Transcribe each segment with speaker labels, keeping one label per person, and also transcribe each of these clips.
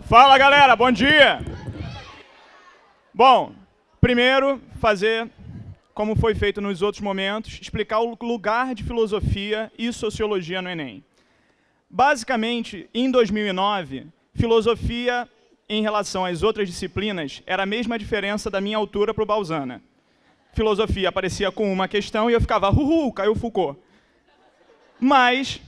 Speaker 1: Fala, galera, bom dia! Bom, primeiro, fazer, como foi feito nos outros momentos, explicar o lugar de filosofia e sociologia no Enem. Basicamente, em 2009, filosofia, em relação às outras disciplinas, era a mesma diferença da minha altura para o Balzana. Filosofia aparecia com uma questão e eu ficava, caiu Foucault. Mas,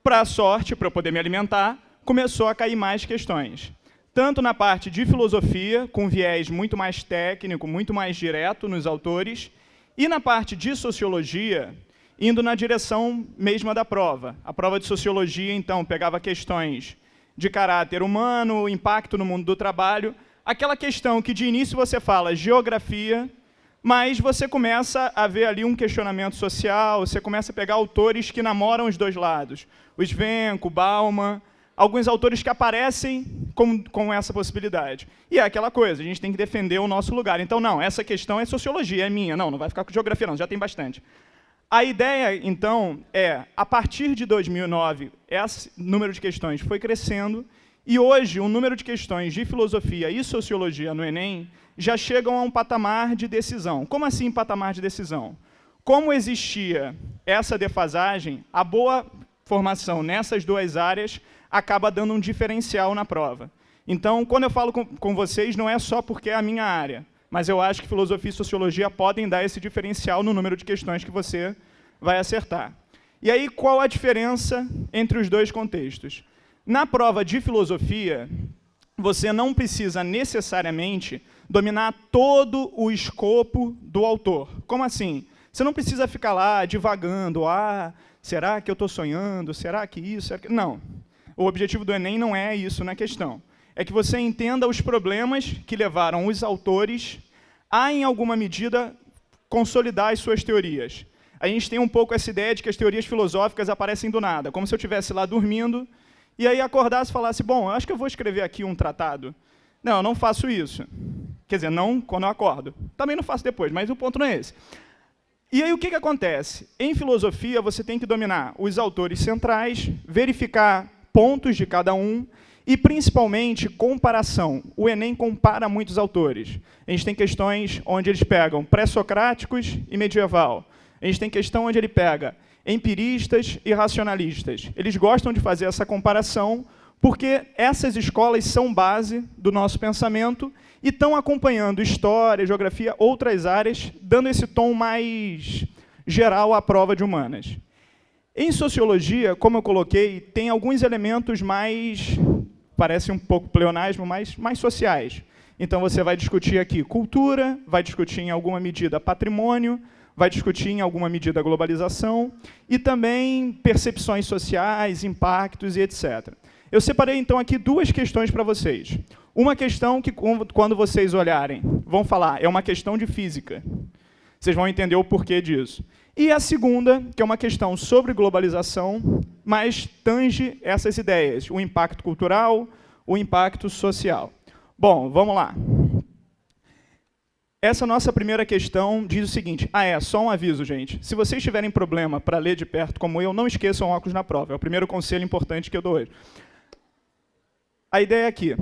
Speaker 1: para a sorte, para eu poder me alimentar, começou a cair mais questões. Tanto na parte de filosofia, com viés muito mais técnico, muito mais direto nos autores, e na parte de sociologia, indo na direção mesma da prova. A prova de sociologia, então, pegava questões de caráter humano, impacto no mundo do trabalho, aquela questão que de início você fala geografia, mas você começa a ver ali um questionamento social, você começa a pegar autores que namoram os dois lados. O Svenko, o Bauman, alguns autores que aparecem com essa possibilidade. E é aquela coisa, a gente tem que defender o nosso lugar. Então, não, essa questão é sociologia, é minha. Não vai ficar com geografia, não, já tem bastante. A ideia, então, é, a partir de 2009, esse número de questões foi crescendo, e hoje o número de questões de filosofia e sociologia no Enem já chegam a um patamar de decisão. Como assim patamar de decisão? Como existia essa defasagem, a boa formação nessas duas áreas acaba dando um diferencial na prova. Então, quando eu falo com vocês, não é só porque é a minha área, mas eu acho que filosofia e sociologia podem dar esse diferencial no número de questões que você vai acertar. E aí, qual a diferença entre os dois contextos? Na prova de filosofia, você não precisa necessariamente dominar todo o escopo do autor. Como assim? Você não precisa ficar lá divagando, será que eu estou sonhando? Será que isso? Não. O objetivo do Enem não é isso na questão. É que você entenda os problemas que levaram os autores a, em alguma medida, consolidar as suas teorias. A gente tem um pouco essa ideia de que as teorias filosóficas aparecem do nada, como se eu estivesse lá dormindo, e aí acordasse e falasse, bom, eu acho que eu vou escrever aqui um tratado. Não, eu não faço isso. Quer dizer, não quando eu acordo. Também não faço depois, mas o ponto não é esse. E aí o que acontece? Em filosofia, você tem que dominar os autores centrais, verificar pontos de cada um e, principalmente, comparação. O Enem compara muitos autores. A gente tem questões onde eles pegam pré-socráticos e medieval. A gente tem questão onde ele pega empiristas e racionalistas. Eles gostam de fazer essa comparação porque essas escolas são base do nosso pensamento e estão acompanhando história, geografia, outras áreas, dando esse tom mais geral à prova de humanas. Em sociologia, como eu coloquei, tem alguns elementos mais, parece um pouco pleonasmo, mas mais sociais. Então, você vai discutir aqui cultura, vai discutir em alguma medida patrimônio, vai discutir em alguma medida globalização e também percepções sociais, impactos e etc. Eu separei, então, aqui duas questões para vocês. Uma questão que, quando vocês olharem, vão falar, é uma questão de física. Vocês vão entender o porquê disso. E a segunda, que é uma questão sobre globalização, mas tange essas ideias, o impacto cultural, o impacto social. Bom, vamos lá. Essa nossa primeira questão diz o seguinte, só um aviso, gente. Se vocês tiverem problema para ler de perto como eu, não esqueçam óculos na prova. É o primeiro conselho importante que eu dou hoje. A ideia é aqui.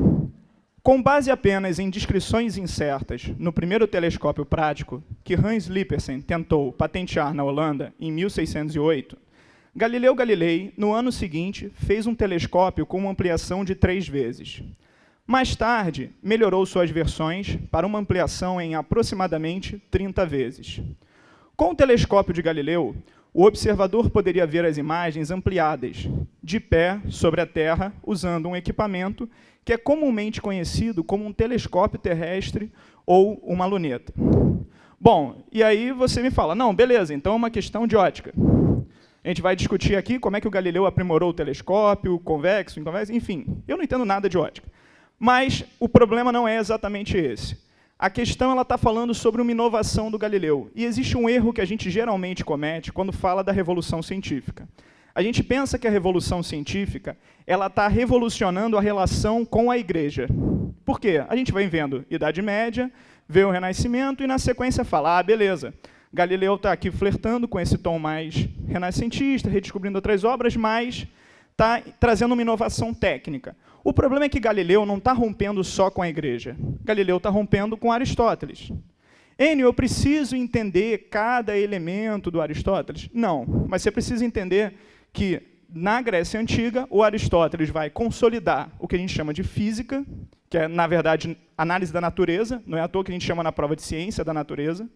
Speaker 1: Com base apenas em descrições incertas no primeiro telescópio prático que Hans Lippershey tentou patentear na Holanda em 1608, Galileu Galilei, no ano seguinte, fez um telescópio com uma ampliação de 3 vezes. Mais tarde, melhorou suas versões para uma ampliação em aproximadamente 30 vezes. Com o telescópio de Galileu, o observador poderia ver as imagens ampliadas, de pé, sobre a Terra, usando um equipamento que é comumente conhecido como um telescópio terrestre ou uma luneta. Bom, e aí você me fala, não, beleza, então é uma questão de ótica. A gente vai discutir aqui como é que o Galileu aprimorou o telescópio, convexo, inconvexo, enfim, eu não entendo nada de ótica. Mas o problema não é exatamente esse. A questão está falando sobre uma inovação do Galileu. E existe um erro que a gente geralmente comete quando fala da revolução científica. A gente pensa que a revolução científica está revolucionando a relação com a igreja. Por quê? A gente vai vendo Idade Média, vê o Renascimento e, na sequência, fala, beleza, Galileu está aqui flertando com esse tom mais renascentista, redescobrindo outras obras, mas está trazendo uma inovação técnica. O problema é que Galileu não está rompendo só com a igreja. Galileu está rompendo com Aristóteles. Enio, eu preciso entender cada elemento do Aristóteles? Não, mas você precisa entender que, na Grécia Antiga, o Aristóteles vai consolidar o que a gente chama de física, que é, na verdade, análise da natureza, não é à toa que a gente chama na prova de ciência da natureza.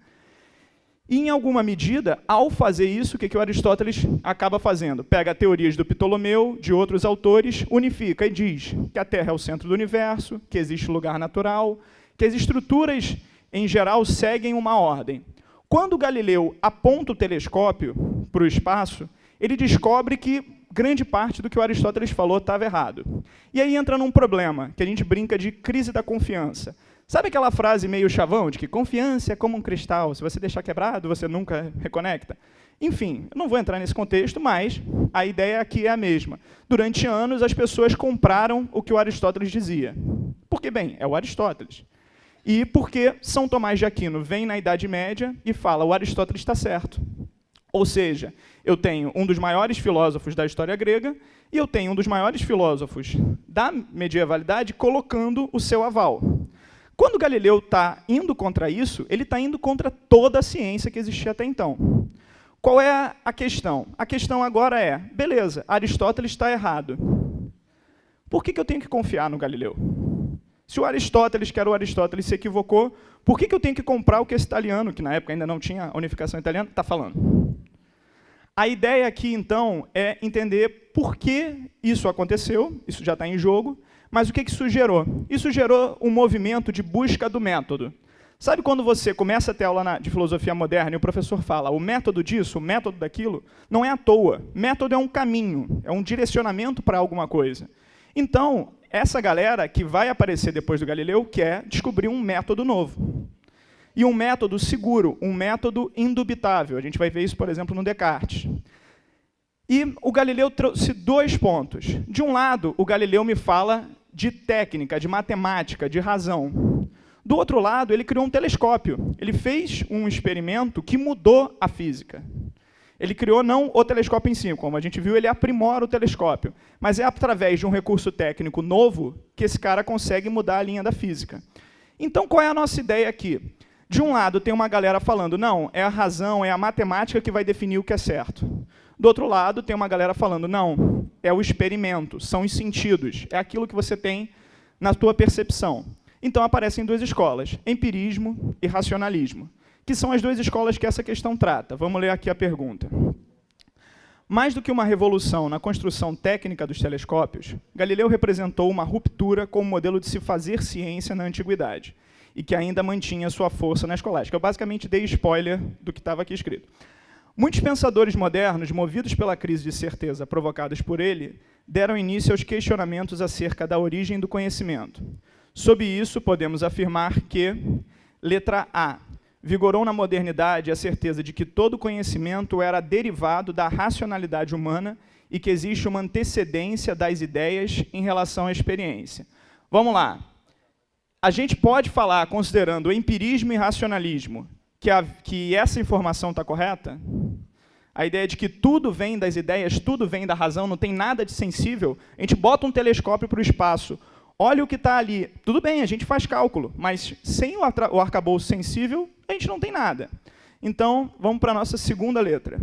Speaker 1: E, em alguma medida, ao fazer isso, o que o Aristóteles acaba fazendo? Pega teorias do Ptolomeu, de outros autores, unifica e diz que a Terra é o centro do universo, que existe lugar natural, que as estruturas, em geral, seguem uma ordem. Quando Galileu aponta o telescópio para o espaço, ele descobre que grande parte do que o Aristóteles falou estava errado. E aí entra num problema, que a gente brinca de crise da confiança. Sabe aquela frase meio chavão, de que confiança é como um cristal, se você deixar quebrado, você nunca reconecta? Enfim, eu não vou entrar nesse contexto, mas a ideia aqui é a mesma. Durante anos, as pessoas compraram o que o Aristóteles dizia. Porque, bem, é o Aristóteles. E porque São Tomás de Aquino vem na Idade Média e fala, o Aristóteles está certo. Ou seja, eu tenho um dos maiores filósofos da história grega e eu tenho um dos maiores filósofos da medievalidade colocando o seu aval. Quando Galileu está indo contra isso, ele está indo contra toda a ciência que existia até então. Qual é a questão? A questão agora é, beleza, Aristóteles está errado. Por que eu tenho que confiar no Galileu? Se o Aristóteles, que era o Aristóteles, se equivocou, por que eu tenho que comprar o que esse italiano, que na época ainda não tinha unificação italiana, está falando? A ideia aqui, então, é entender por que isso aconteceu, isso já está em jogo, mas o que isso gerou? Isso gerou um movimento de busca do método. Sabe quando você começa a ter aula de filosofia moderna e o professor fala o método disso, o método daquilo? Não é à toa. Método é um caminho, é um direcionamento para alguma coisa. Então, essa galera que vai aparecer depois do Galileu quer descobrir um método novo. E um método seguro, um método indubitável. A gente vai ver isso, por exemplo, no Descartes. E o Galileu trouxe 2 pontos. De um lado, o Galileu me fala de técnica, de matemática, de razão. Do outro lado, ele criou um telescópio. Ele fez um experimento que mudou a física. Ele criou não o telescópio em si, como a gente viu, ele aprimora o telescópio. Mas é através de um recurso técnico novo que esse cara consegue mudar a linha da física. Então, qual é a nossa ideia aqui? De um lado, tem uma galera falando, não, é a razão, é a matemática que vai definir o que é certo. Do outro lado, tem uma galera falando, não, é o experimento, são os sentidos, é aquilo que você tem na tua percepção. Então, aparecem 2 escolas, empirismo e racionalismo, que são as 2 escolas que essa questão trata. Vamos ler aqui a pergunta. Mais do que uma revolução na construção técnica dos telescópios, Galileu representou uma ruptura com o modelo de se fazer ciência na antiguidade, e que ainda mantinha sua força na escolástica. Eu basicamente dei spoiler do que estava aqui escrito. Muitos pensadores modernos, movidos pela crise de certeza provocadas por ele, deram início aos questionamentos acerca da origem do conhecimento. Sob isso, podemos afirmar que, letra A, vigorou na modernidade a certeza de que todo conhecimento era derivado da racionalidade humana e que existe uma antecedência das ideias em relação à experiência. Vamos lá. A gente pode falar, considerando empirismo e racionalismo, que essa informação está correta? A ideia de que tudo vem das ideias, tudo vem da razão, não tem nada de sensível. A gente bota um telescópio para o espaço, olha o que está ali. Tudo bem, a gente faz cálculo, mas sem o arcabouço sensível, a gente não tem nada. Então, vamos para a nossa segunda letra.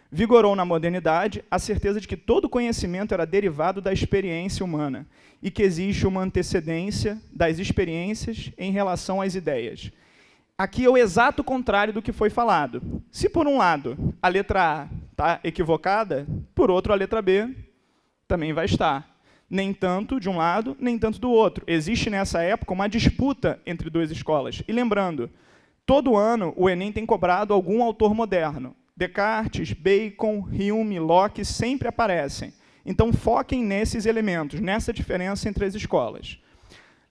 Speaker 1: Vigorou na modernidade a certeza de que todo conhecimento era derivado da experiência humana e que existe uma antecedência das experiências em relação às ideias. Aqui é o exato contrário do que foi falado. Se, por um lado, a letra A está equivocada, por outro, a letra B também vai estar. Nem tanto de um lado, nem tanto do outro. Existe, nessa época, uma disputa entre 2 escolas. E lembrando, todo ano o Enem tem cobrado algum autor moderno. Descartes, Bacon, Hume, Locke sempre aparecem. Então, foquem nesses elementos, nessa diferença entre as escolas.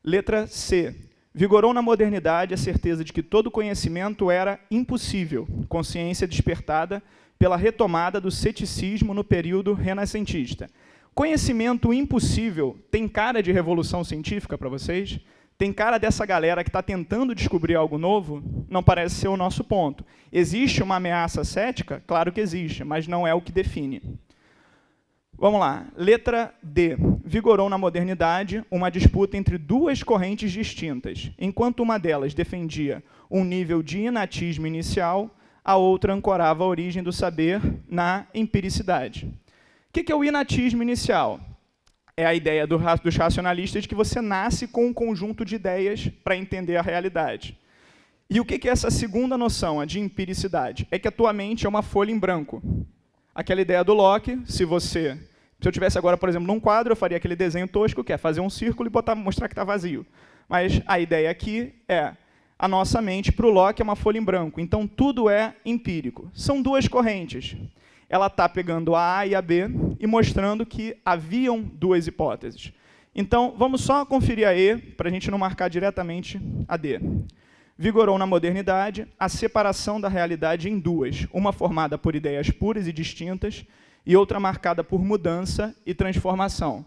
Speaker 1: Letra C. Vigorou na modernidade a certeza de que todo conhecimento era impossível, consciência despertada pela retomada do ceticismo no período renascentista. Conhecimento impossível tem cara de revolução científica para vocês? Tem cara dessa galera que está tentando descobrir algo novo? Não parece ser o nosso ponto. Existe uma ameaça cética? Claro que existe, mas não é o que define. Vamos lá. Letra D. vigorou na modernidade uma disputa entre duas correntes distintas. Enquanto uma delas defendia um nível de inatismo inicial, a outra ancorava a origem do saber na empiricidade. O que é o inatismo inicial? É a ideia dos racionalistas de que você nasce com um conjunto de ideias para entender a realidade. E o que é essa segunda noção, a de empiricidade? É que a tua mente é uma folha em branco. Aquela ideia do Locke, se eu tivesse agora, por exemplo, num quadro, eu faria aquele desenho tosco, que é fazer um círculo e mostrar que está vazio. Mas a ideia aqui é, a nossa mente, para o Locke, é uma folha em branco. Então, tudo é empírico. São duas correntes. Ela está pegando a A e a B e mostrando que haviam duas hipóteses. Então, vamos só conferir a E, para a gente não marcar diretamente a D. Vigorou na modernidade a separação da realidade em duas, uma formada por ideias puras e distintas e outra marcada por mudança e transformação.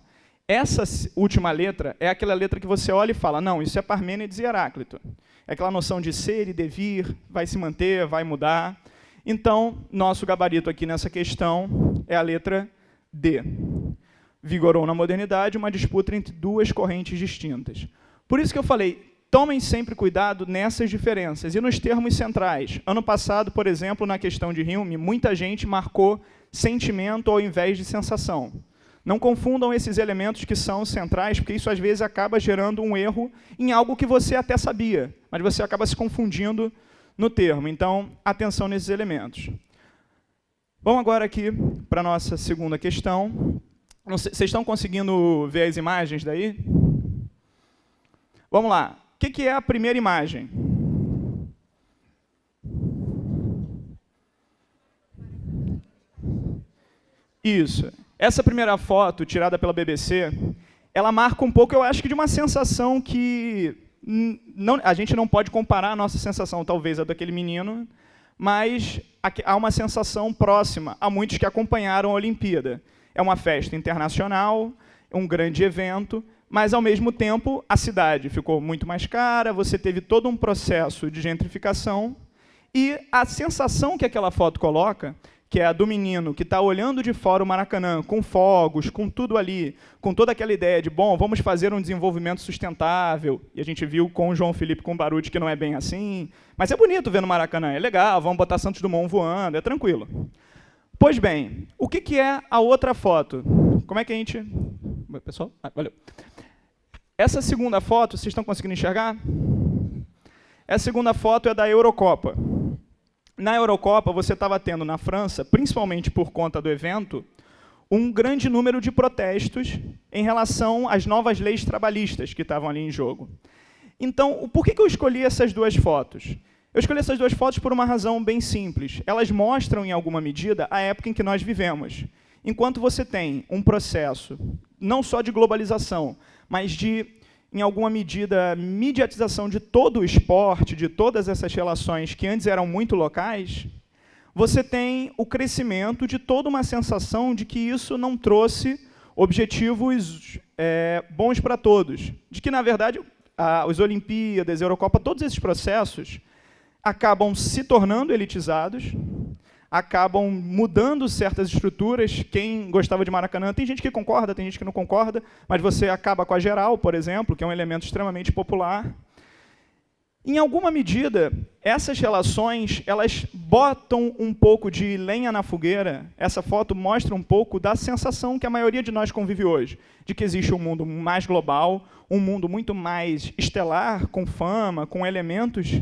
Speaker 1: Essa última letra é aquela letra que você olha e fala, não, isso é Parmênides e Heráclito. É aquela noção de ser e devir, vai se manter, vai mudar. Então, nosso gabarito aqui nessa questão é a letra D. Vigorou na modernidade uma disputa entre duas correntes distintas. Por isso que eu falei, tomem sempre cuidado nessas diferenças e nos termos centrais. Ano passado, por exemplo, na questão de Hume, muita gente marcou sentimento ao invés de sensação. Não confundam esses elementos que são centrais, porque isso às vezes acaba gerando um erro em algo que você até sabia, mas você acaba se confundindo no termo. Então, atenção nesses elementos. Vamos agora aqui para a nossa segunda questão. Vocês estão conseguindo ver as imagens daí? Vamos lá. O que é a primeira imagem? Isso. Essa primeira foto, tirada pela BBC, ela marca um pouco, eu acho que de uma sensação que a gente não pode comparar a nossa sensação, talvez, a daquele menino, mas há uma sensação próxima a muitos que acompanharam a Olimpíada. É uma festa internacional, um grande evento, mas, ao mesmo tempo, a cidade ficou muito mais cara, você teve todo um processo de gentrificação, e a sensação que aquela foto coloca, que é a do menino que está olhando de fora o Maracanã, com fogos, com tudo ali, com toda aquela ideia de, bom, vamos fazer um desenvolvimento sustentável, e a gente viu com o João Felipe com o Baruch que não é bem assim, mas é bonito ver no Maracanã, é legal, vamos botar Santos Dumont voando, é tranquilo. Pois bem, o que é a outra foto? Como é que a gente... Pessoal? Valeu. Essa segunda foto, vocês estão conseguindo enxergar? Essa segunda foto é da Eurocopa. Na Eurocopa, você estava tendo na França, principalmente por conta do evento, um grande número de protestos em relação às novas leis trabalhistas que estavam ali em jogo. Então, por que eu escolhi essas duas fotos? Eu escolhi essas duas fotos por uma razão bem simples. Elas mostram, em alguma medida, a época em que nós vivemos. Enquanto você tem um processo, não só de globalização, mas de, em alguma medida, mediatização de todo o esporte, de todas essas relações que antes eram muito locais, você tem o crescimento de toda uma sensação de que isso não trouxe objetivos bons para todos. De que, na verdade, as Olimpíadas, a Eurocopa, todos esses processos acabam se tornando elitizados, acabam mudando certas estruturas. Quem gostava de Maracanã, tem gente que concorda, tem gente que não concorda, mas você acaba com a geral, por exemplo, que é um elemento extremamente popular. Em alguma medida, essas relações, elas botam um pouco de lenha na fogueira. Essa foto mostra um pouco da sensação que a maioria de nós convive hoje, de que existe um mundo mais global, um mundo muito mais estelar, com fama, com elementos,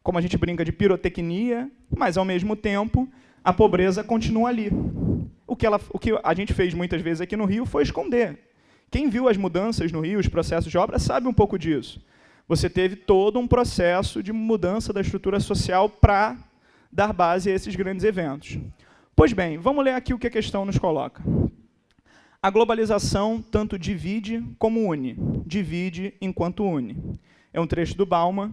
Speaker 1: como a gente brinca, de pirotecnia, mas, ao mesmo tempo, a pobreza continua ali. O que a gente fez muitas vezes aqui no Rio foi esconder. Quem viu as mudanças no Rio, os processos de obra, sabe um pouco disso. Você teve todo um processo de mudança da estrutura social para dar base a esses grandes eventos. Pois bem, vamos ler aqui o que a questão nos coloca. A globalização tanto divide como une. Divide enquanto une. É um trecho do Bauman.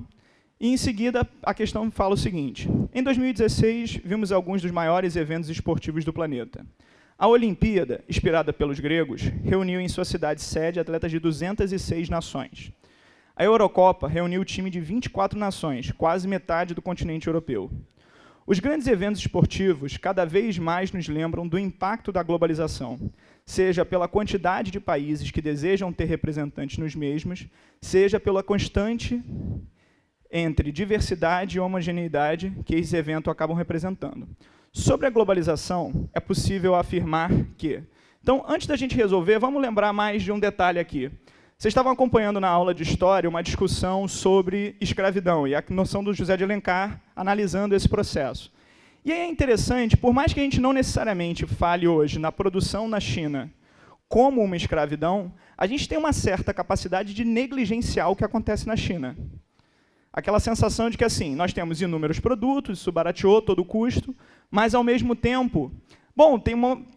Speaker 1: E, em seguida, a questão fala o seguinte. Em 2016, vimos alguns dos maiores eventos esportivos do planeta. A Olimpíada, inspirada pelos gregos, reuniu em sua cidade sede atletas de 206 nações. A Eurocopa reuniu o time de 24 nações, quase metade do continente europeu. Os grandes eventos esportivos cada vez mais nos lembram do impacto da globalização, seja pela quantidade de países que desejam ter representantes nos mesmos, seja pela constante entre diversidade e homogeneidade que esses eventos acabam representando. Sobre a globalização, é possível afirmar que... Então, antes da gente resolver, vamos lembrar mais de um detalhe aqui. Vocês estavam acompanhando na aula de História uma discussão sobre escravidão e a noção do José de Alencar analisando esse processo. E aí é interessante, por mais que a gente não necessariamente fale hoje na produção na China como uma escravidão, a gente tem uma certa capacidade de negligenciar o que acontece na China. Aquela sensação de que, assim, nós temos inúmeros produtos, isso barateou todo o custo, mas, ao mesmo tempo, bom,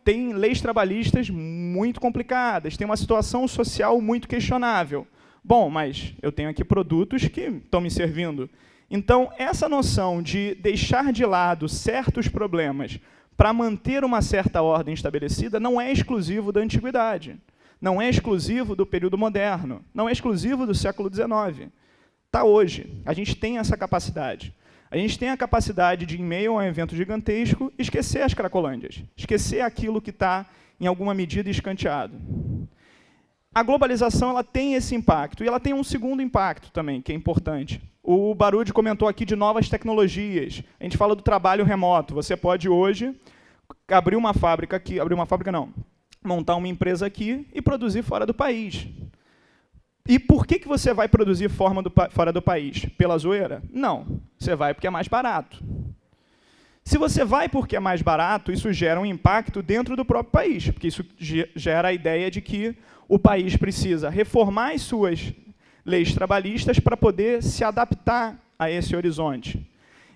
Speaker 1: tem leis trabalhistas muito complicadas, tem uma situação social muito questionável. Bom, mas eu tenho aqui produtos que estão me servindo. Então, essa noção de deixar de lado certos problemas para manter uma certa ordem estabelecida não é exclusivo da antiguidade, não é exclusivo do período moderno, não é exclusivo do século XIX. Está hoje. A gente tem essa capacidade. A gente tem a capacidade de, em meio a um evento gigantesco, esquecer as cracolândias, esquecer aquilo que está, em alguma medida, escanteado. A globalização ela tem esse impacto, e ela tem um segundo impacto também, que é importante. O Baruch comentou aqui de novas tecnologias. A gente fala do trabalho remoto. Você pode, hoje, abrir uma fábrica aqui, montar uma empresa aqui e produzir fora do país. E por que você vai produzir fora do país? Pela zoeira? Não. Você vai porque é mais barato. Se você vai porque é mais barato, isso gera um impacto dentro do próprio país, porque isso gera a ideia de que o país precisa reformar as suas leis trabalhistas para poder se adaptar a esse horizonte.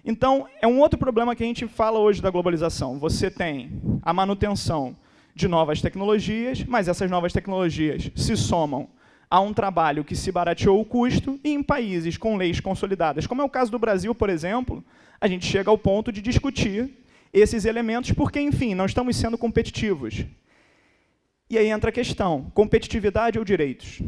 Speaker 1: Então, é um outro problema que a gente fala hoje da globalização. Você tem a manutenção de novas tecnologias, mas essas novas tecnologias se somam a um trabalho que se barateou o custo, e em países com leis consolidadas, como é o caso do Brasil, por exemplo, a gente chega ao ponto de discutir esses elementos, porque, enfim, não estamos sendo competitivos. E aí entra a questão, competitividade ou direitos?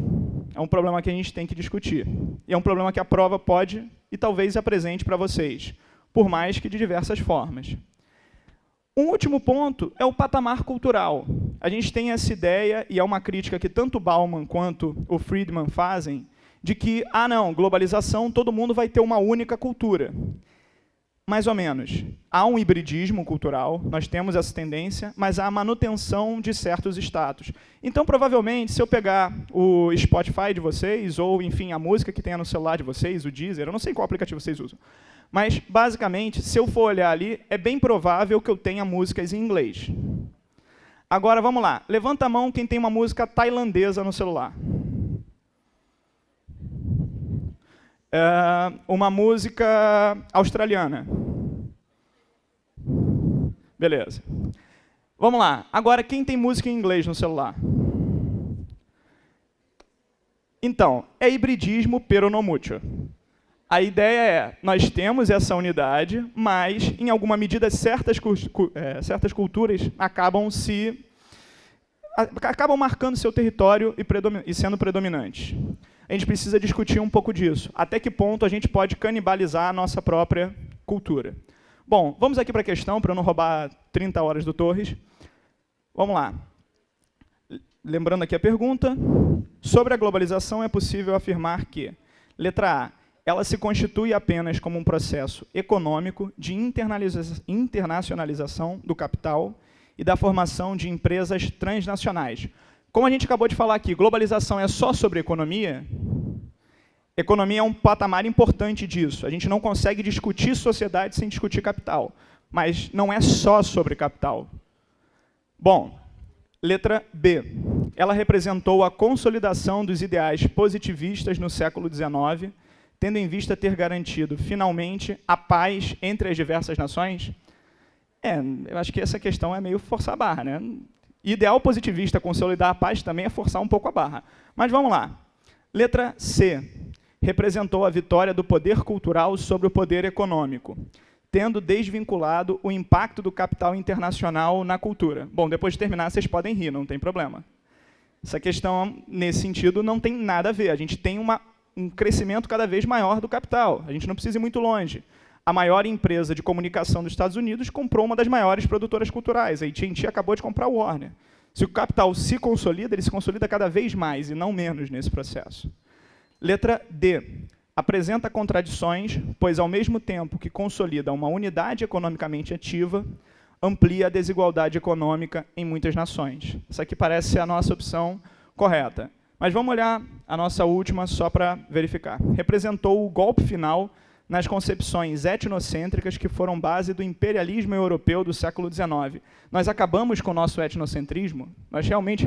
Speaker 1: É um problema que a gente tem que discutir. E é um problema que a prova pode e talvez apresente para vocês, por mais que de diversas formas. Um último ponto é o patamar cultural. A gente tem essa ideia, e é uma crítica que tanto o Bauman quanto o Friedman fazem, de que, não, globalização, todo mundo vai ter uma única cultura. Mais ou menos. Há um hibridismo cultural, nós temos essa tendência, mas há a manutenção de certos status. Então, provavelmente, se eu pegar o Spotify de vocês, ou, enfim, a música que tem no celular de vocês, o Deezer, eu não sei qual aplicativo vocês usam, mas, basicamente, se eu for olhar ali, é bem provável que eu tenha músicas em inglês. Agora, vamos lá. Levanta a mão quem tem uma música tailandesa no celular. Uma música australiana. Beleza. Vamos lá. Agora, quem tem música em inglês no celular? Então, é hibridismo pero no mucho. A ideia é, nós temos essa unidade, mas, em alguma medida, certas culturas acabam marcando seu território e sendo predominantes. A gente precisa discutir um pouco disso. Até que ponto a gente pode canibalizar a nossa própria cultura? Bom, vamos aqui para a questão, para eu não roubar 30 horas do Torres. Vamos lá. Lembrando aqui a pergunta. Sobre a globalização, é possível afirmar que, letra A, ela se constitui apenas como um processo econômico de internacionalização do capital e da formação de empresas transnacionais. Como a gente acabou de falar aqui, globalização é só sobre economia? Economia é um patamar importante disso. A gente não consegue discutir sociedade sem discutir capital. Mas não é só sobre capital. Bom, letra B. Ela representou a consolidação dos ideais positivistas no século XIX, tendo em vista ter garantido, finalmente, a paz entre as diversas nações? Eu acho que essa questão é meio forçar a barra, né? Ideal positivista, consolidar a paz, também é forçar um pouco a barra. Mas vamos lá. Letra C. Representou a vitória do poder cultural sobre o poder econômico, tendo desvinculado o impacto do capital internacional na cultura. Bom, depois de terminar, vocês podem rir, não tem problema. Essa questão, nesse sentido, não tem nada a ver. A gente tem um crescimento cada vez maior do capital. A gente não precisa ir muito longe. A maior empresa de comunicação dos Estados Unidos comprou uma das maiores produtoras culturais. A AT&T acabou de comprar a Warner. Se o capital se consolida, ele se consolida cada vez mais e não menos nesse processo. Letra D. Apresenta contradições, pois, ao mesmo tempo que consolida uma unidade economicamente ativa, amplia a desigualdade econômica em muitas nações. Essa aqui parece ser a nossa opção correta. Mas vamos olhar a nossa última só para verificar. Representou o golpe final nas concepções etnocêntricas que foram base do imperialismo europeu do século XIX. Nós acabamos com o nosso etnocentrismo? Nós realmente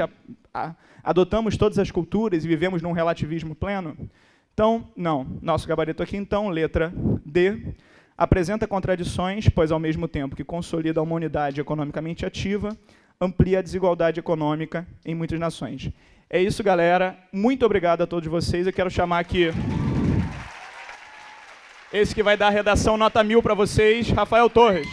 Speaker 1: adotamos todas as culturas e vivemos num relativismo pleno? Então, não. Nosso gabarito aqui, então, letra D. Apresenta contradições, pois, ao mesmo tempo que consolida uma unidade economicamente ativa, amplia a desigualdade econômica em muitas nações. É isso, galera. Muito obrigado a todos vocês. Eu quero chamar aqui esse que vai dar a redação nota 1000 para vocês, Rafael Torres.